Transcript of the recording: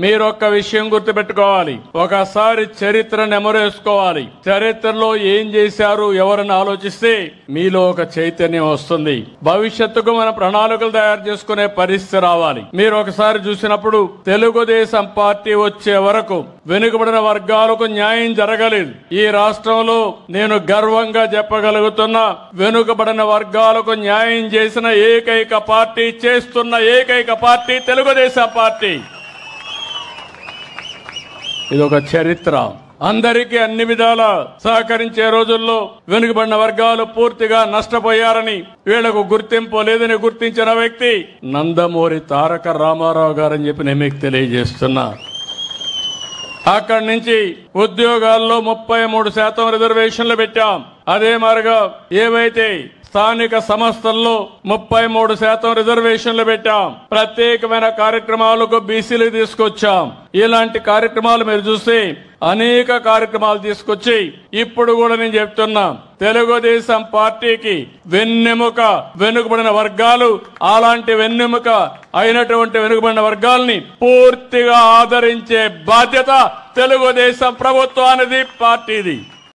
మీరు ఒక్క విషయం గుర్తుపెట్టుకోవాలి. ఒకసారి చరిత్ర నెమరేసుకోవాలి. చరిత్రలో ఏం చేశారు ఎవరని ఆలోచిస్తే మీలో ఒక చైతన్యం వస్తుంది. భవిష్యత్తుకు మన ప్రణాళికలు తయారు చేసుకునే పరిస్థితి రావాలి. మీరు ఒకసారి చూసినప్పుడు తెలుగుదేశం పార్టీ వచ్చే వరకు వెనుకబడిన వర్గాలకు న్యాయం జరగలేదు. ఈ రాష్ట్రంలో నేను గర్వంగా చెప్పగలుగుతున్నా, వెనుకబడిన వర్గాలకు న్యాయం చేసిన ఏకైక పార్టీ, చేస్తున్న ఏకైక పార్టీ తెలుగుదేశం పార్టీ. ఇదొక చరిత్ర. అందరికీ అన్ని విధాల సహకరించే రోజుల్లో వెనుకబడిన వర్గాలు పూర్తిగా నష్టపోయారని, వీళ్లకు గుర్తింపు లేదని గుర్తించిన వ్యక్తి నందమూరి తారక రామారావు గారని చెప్పి నేను మీకు తెలియజేస్తున్నా. అక్కడి నుంచి ఉద్యోగాల్లో 33% రిజర్వేషన్లు పెట్టాం. అదే మాదిరిగా ఏవైతే స్థానిక సంస్థల్లో 33% రిజర్వేషన్లు పెట్టాం. ప్రత్యేకమైన కార్యక్రమాలకు బీసీలు తీసుకొచ్చాం. ఇలాంటి కార్యక్రమాలు మీరు చూస్తే అనేక కార్యక్రమాలు తీసుకొచ్చి ఇప్పుడు కూడా నేను చెప్తున్నా, తెలుగుదేశం పార్టీకి వెన్నెముక వెనుకబడిన వర్గాలు. అలాంటి వెన్నెముక అయినటువంటి వెనుకబడిన వర్గాల్ని పూర్తిగా ఆదరించే బాధ్యత తెలుగుదేశం ప్రభుత్వానిది, పార్టీది.